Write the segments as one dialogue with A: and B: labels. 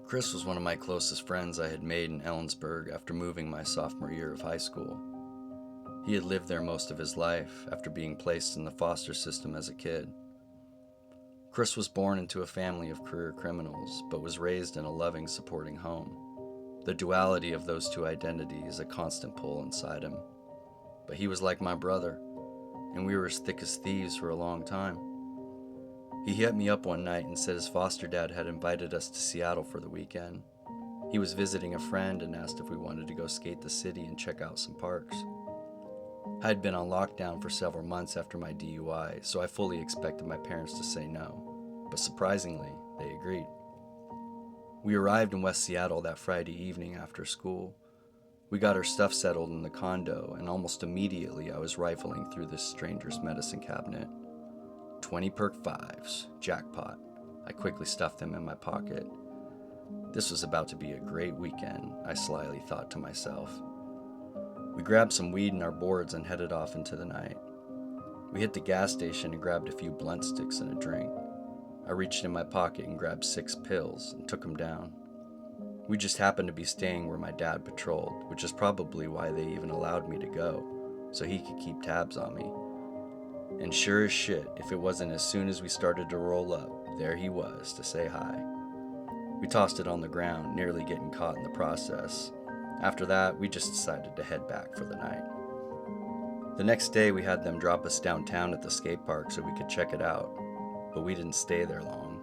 A: Chris was one of my closest friends I had made in Ellensburg after moving my sophomore year of high school. He had lived there most of his life after being placed in the foster system as a kid. Chris was born into a family of career criminals, but was raised in a loving, supporting home. The duality of those two identities a constant pull inside him. But he was like my brother, and we were as thick as thieves for a long time. He hit me up one night and said his foster dad had invited us to Seattle for the weekend. He was visiting a friend and asked if we wanted to go skate the city and check out some parks. I had been on lockdown for several months after my DUI, so I fully expected my parents to say no, but surprisingly, they agreed. We arrived in West Seattle that Friday evening after school. We got our stuff settled in the condo, and almost immediately I was rifling through this stranger's medicine cabinet. 20 perk 5s, jackpot. I quickly stuffed them in my pocket. This was about to be a great weekend, I slyly thought to myself. We grabbed some weed and our boards and headed off into the night. We hit the gas station and grabbed a few blunt sticks and a drink. I reached in my pocket and grabbed 6 pills and took them down. We just happened to be staying where my dad patrolled, which is probably why they even allowed me to go, so he could keep tabs on me. And sure as shit, if it wasn't as soon as we started to roll up, there he was to say hi. We tossed it on the ground, nearly getting caught in the process. After that, we just decided to head back for the night. The next day, we had them drop us downtown at the skate park so we could check it out, but we didn't stay there long.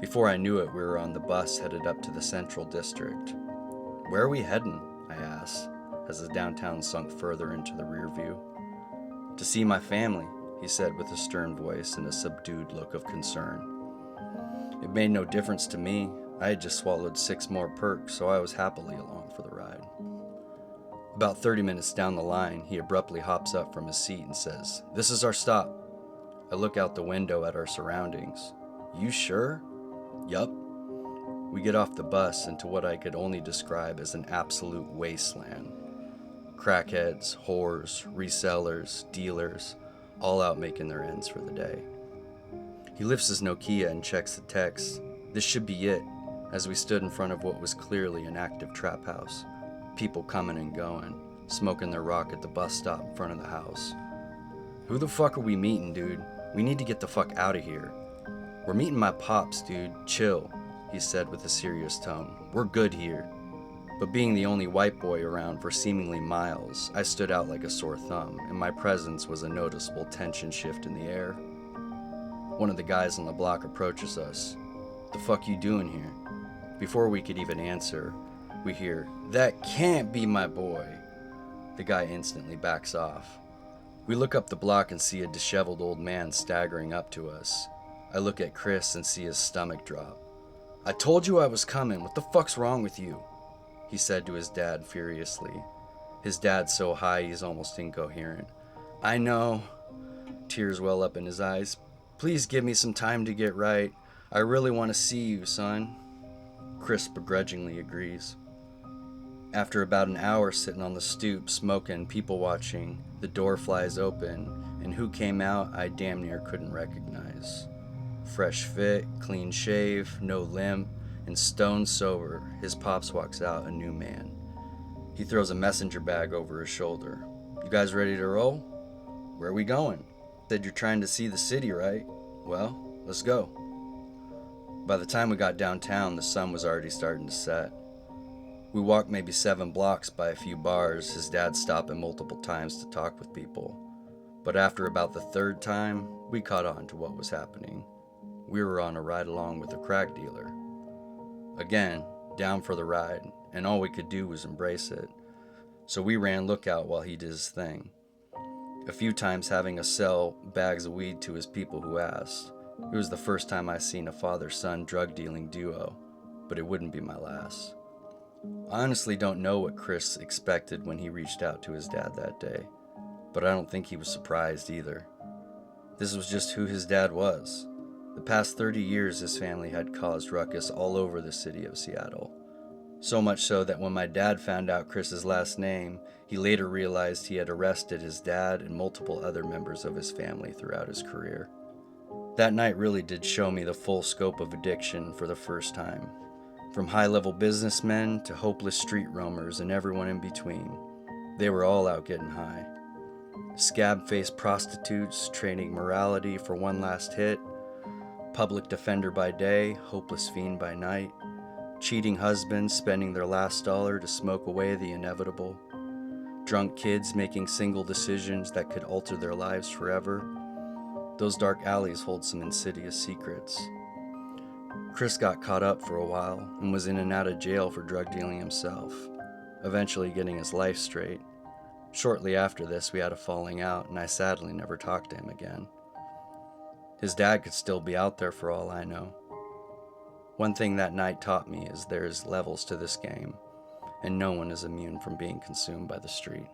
A: Before I knew it, we were on the bus headed up to the Central District. "Where are we heading?" I asked, as the downtown sunk further into the rear view. "To see my family," he said with a stern voice and a subdued look of concern. It made no difference to me. I had just swallowed 6 more perks, so I was happily along for the ride. About 30 minutes down the line, he abruptly hops up from his seat and says, "This is our stop." I look out the window at our surroundings. "You sure?" "Yup." We get off the bus into what I could only describe as an absolute wasteland. Crackheads, whores, resellers, dealers, all out making their ends for the day. He lifts his Nokia and checks the text. This should be it, as we stood in front of what was clearly an active trap house. People coming and going, smoking their rock at the bus stop in front of the house. "Who the fuck are we meeting, dude? We need to get the fuck out of here." "We're meeting my pops, dude. Chill," he said with a serious tone. "We're good here." But being the only white boy around for seemingly miles, I stood out like a sore thumb, and my presence was a noticeable tension shift in the air. One of the guys on the block approaches us. "The fuck you doing here?" Before we could even answer, we hear, "That can't be my boy." The guy instantly backs off. We look up the block and see a disheveled old man staggering up to us. I look at Chris and see his stomach drop. "I told you I was coming. What the fuck's wrong with you?" he said to his dad furiously. His dad's so high he's almost incoherent. "I know." Tears well up in his eyes. "Please give me some time to get right. I really want to see you, son." Chris begrudgingly agrees. After about an hour sitting on the stoop, smoking, people watching, the door flies open, and who came out I damn near couldn't recognize. Fresh fit, clean shave, no limp, and stone sober, his pops walks out a new man. He throws a messenger bag over his shoulder. "You guys ready to roll?" "Where are we going?" "Said you're trying to see the city, right? Well, let's go." By the time we got downtown, the sun was already starting to set. We walked maybe 7 blocks by a few bars, his dad stopping multiple times to talk with people. But after about the 3rd time, we caught on to what was happening. We were on a ride along with a crack dealer. Again, down for the ride, and all we could do was embrace it. So we ran lookout while he did his thing. A few times having us sell bags of weed to his people who asked. It was the first time I seen a father-son drug-dealing duo, but it wouldn't be my last. I honestly don't know what Chris expected when he reached out to his dad that day, but I don't think he was surprised either. This was just who his dad was. The past 30 years his family had caused ruckus all over the city of Seattle. So much so that when my dad found out Chris's last name, he later realized he had arrested his dad and multiple other members of his family throughout his career. That night really did show me the full scope of addiction for the first time. From high-level businessmen to hopeless street roamers and everyone in between, they were all out getting high. Scab-faced prostitutes trading morality for one last hit, public defender by day, hopeless fiend by night, cheating husbands spending their last dollar to smoke away the inevitable, drunk kids making single decisions that could alter their lives forever. Those dark alleys hold some insidious secrets. Chris got caught up for a while and was in and out of jail for drug dealing himself, eventually getting his life straight. Shortly after this, we had a falling out, and I sadly never talked to him again. His dad could still be out there for all I know. One thing that night taught me is there's levels to this game, and no one is immune from being consumed by the street.